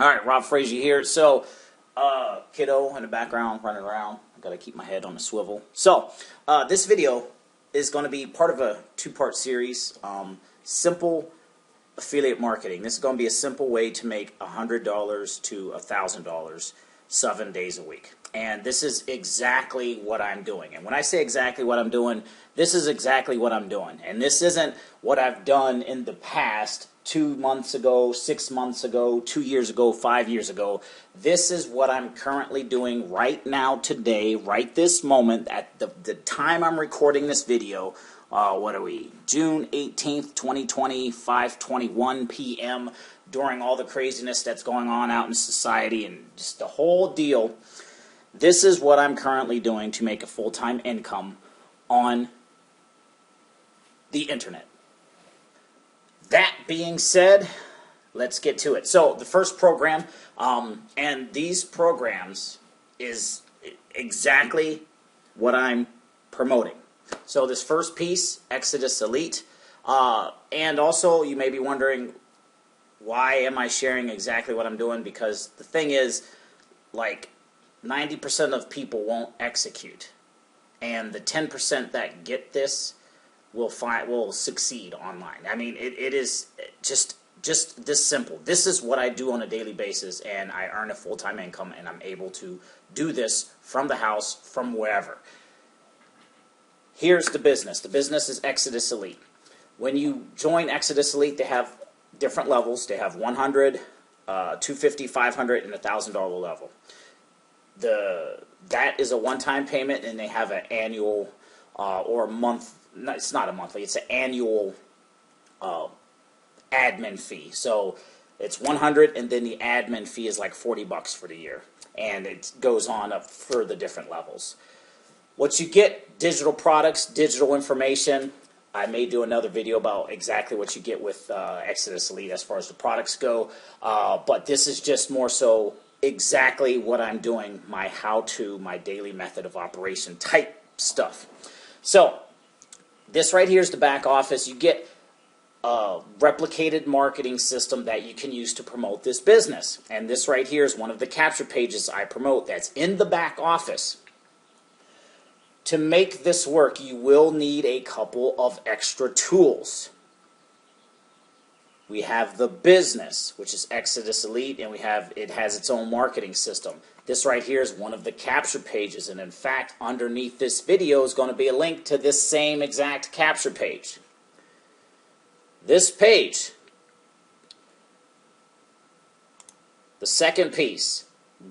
All right, Rob Frazier here. So, kiddo in the background running around. I've got to keep my head on a swivel. So, this video is going to be part of a two-part series. Simple affiliate marketing. This is going to be a simple way to make $100 to $1,000 7 days a week. And this is exactly what I'm doing. And when I say exactly what I'm doing, this is exactly what I'm doing. And this isn't what I've done in the past 2 months ago, 6 months ago, 2 years ago, 5 years ago. This is what I'm currently doing right now, today, right this moment, at the time I'm recording this video. What are we? June 18th, 2020, 5:21 p.m. during all the craziness that's going on out in society and just the whole deal. This is what I'm currently doing to make a full-time income on the internet. That being said, let's get to it. So the first program, and these programs is exactly what I'm promoting. So this first piece, Exitus Elite, and also you may be wondering, why am I sharing exactly what I'm doing? Because the thing is, like, 90% of people won't execute, and the 10% that get this will succeed online. I mean, it is just this simple. This is what I do on a daily basis, and I earn a full-time income, and I'm able to do this from the house, from wherever. Here's the business. The business is Exitus Elite. When you join Exitus Elite, they have different levels. They have 100, 250, 500, and $1,000 level. That is a one-time payment, and they have an annual or a month. No, it's not a monthly. It's an annual admin fee. So it's 100, and then the admin fee is like $40 for the year, and it goes on up for the different levels. What you get: digital products, digital information. I may do another video about exactly what you get with Exitus Elite as far as the products go, but this is just more so exactly what I'm doing, my how-to, my daily method of operation type stuff. So this right here is the back office. You get a replicated marketing system that you can use to promote this business. And this right here is one of the capture pages I promote that's in the back office. To make this work, you will need a couple of extra tools. We have the business, which is Exitus Elite, and it has its own marketing system. This right here is one of the capture pages, and in fact, underneath this video is going to be a link to this same exact capture page. This page, the second piece,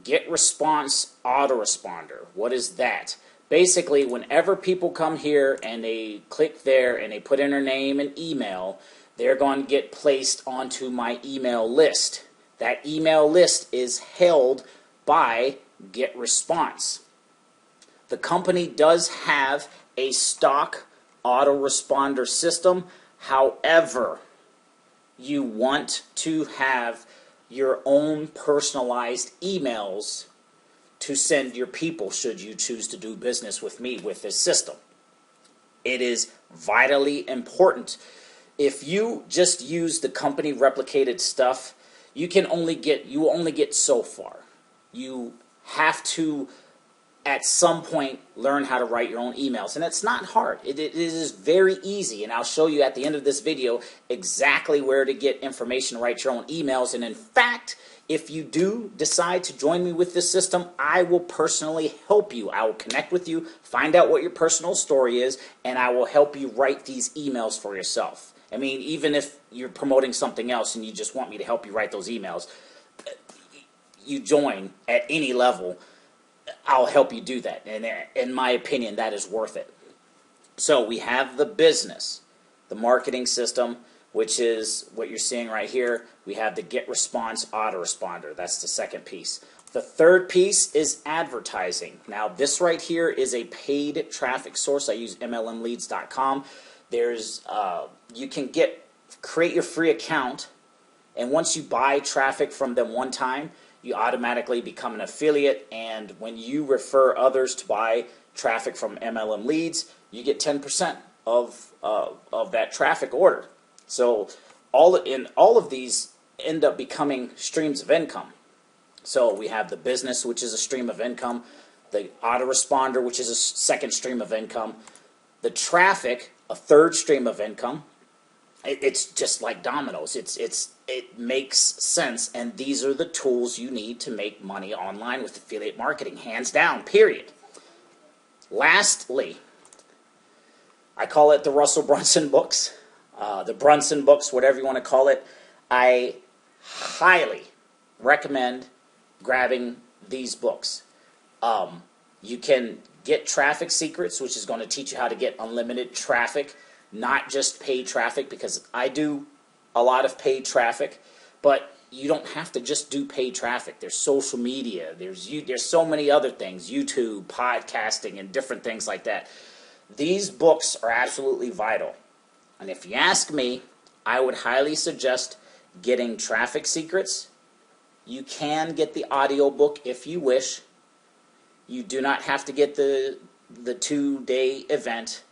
Get Response Autoresponder. What is that? Basically, whenever people come here and they click there and they put in their name and email, they're going to get placed onto my email list. That email list is held by Get Response. The company does have a stock autoresponder system. However, you want to have your own personalized emails to send your people should you choose to do business with me with this system. It is vitally important. If you just use the company replicated stuff, you only get so far. You have to, at some point, learn how to write your own emails. And it's not hard. It is very easy. And I'll show you at the end of this video exactly where to get information to write your own emails. And in fact, if you do decide to join me with this system, I will personally help you. I will connect with you, find out what your personal story is, and I will help you write these emails for yourself. I mean, even if you're promoting something else and you just want me to help you write those emails, you join at any level, I'll help you do that. And in my opinion, that is worth it. So we have the business, the marketing system, which is what you're seeing right here. We have the Get Response Autoresponder. That's the second piece. The third piece is advertising. Now, this right here is a paid traffic source. I use MLMleads.com. You can create your free account, and once you buy traffic from them one time, you automatically become an affiliate, and when you refer others to buy traffic from MLM Leads, you get 10% of that traffic order. So all of these end up becoming streams of income. So we have the business, which is a stream of income, the autoresponder, which is a second stream of income, the traffic, a third stream of income. It's just like dominoes. It makes sense, and these are the tools you need to make money online with affiliate marketing, hands down, period. Lastly, I call it the Russell Brunson books, the Brunson books, whatever you want to call it. I highly recommend grabbing these books. You can get Traffic Secrets, which is going to teach you how to get unlimited traffic, not just paid traffic, because I do a lot of paid traffic, but you don't have to just do paid traffic. There's social media, there's so many other things, YouTube, podcasting, and different things like that. These books are absolutely vital. And if you ask me, I would highly suggest getting Traffic Secrets. You can get the audiobook if you wish. You do not have to get the 2-day event.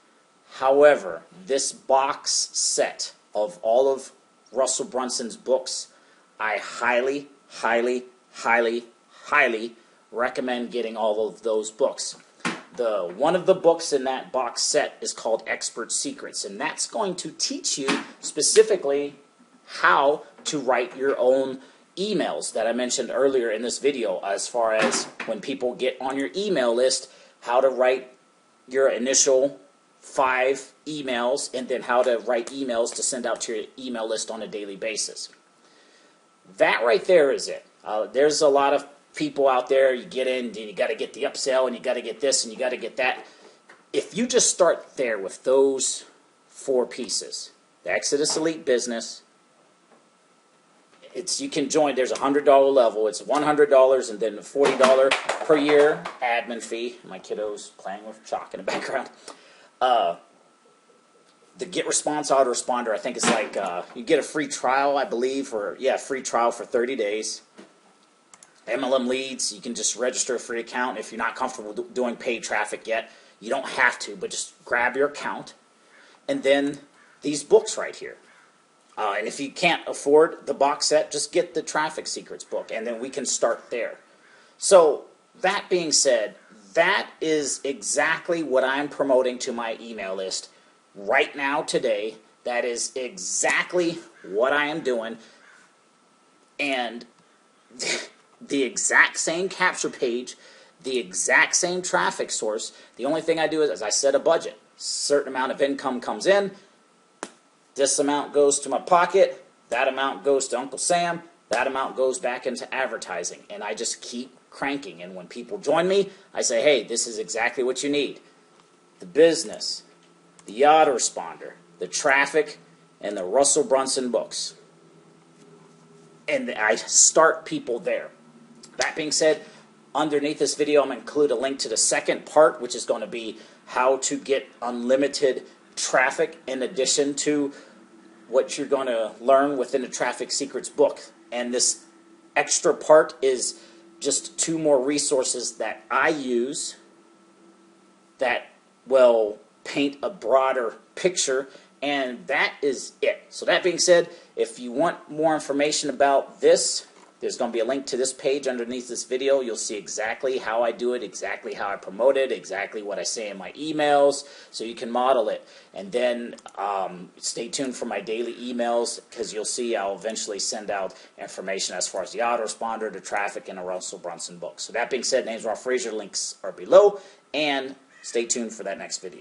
However, this box set of all of Russell Brunson's books, I highly, highly, highly, highly recommend getting all of those books. One of the books in that box set is called Expert Secrets, and that's going to teach you specifically how to write your own emails that I mentioned earlier in this video, as far as when people get on your email list, how to write your initial 5 emails, and then how to write emails to send out to your email list on a daily basis. That right there is it. There's a lot of people out there, you get in and you got to get the upsell, and you got to get this and you got to get that. If you just start there with those 4 pieces, the Exitus Elite business, you can join. There's a $100 level. It's $100 and then a $40 per year admin fee. My kiddo's playing with chalk in the background. The Get Response Autoresponder, I think it's like you get a free trial, I believe, free trial for 30 days. MLM Leads, you can just register a free account if you're not comfortable doing paid traffic yet. You don't have to, but just grab your account. And then these books right here. And if you can't afford the box set, just get the Traffic Secrets book, and then we can start there. So that being said, that is exactly what I'm promoting to my email list right now today. That is exactly what I am doing. And the exact same capture page, the exact same traffic source. The only thing I do is I set a budget. Certain amount of income comes in. This amount goes to my pocket. That amount goes to Uncle Sam. That amount goes back into advertising. And I just keep cranking. And when people join me, I say, hey, this is exactly what you need. The business, the autoresponder, the traffic, and the Russell Brunson books. And I start people there. That being said, underneath this video, I'm going to include a link to the second part, which is going to be how to get unlimited traffic in addition to what you're going to learn within the Traffic Secrets book. And this extra part is just 2 more resources that I use that will paint a broader picture, and that is it. So that being said, if you want more information about this, there's going to be a link to this page underneath this video. You'll see exactly how I do it, exactly how I promote it, exactly what I say in my emails, so you can model it. And then stay tuned for my daily emails, because you'll see I'll eventually send out information as far as the autoresponder, the traffic, and the Russell Brunson book. So that being said, name's Rob Frazier. Links are below, and stay tuned for that next video.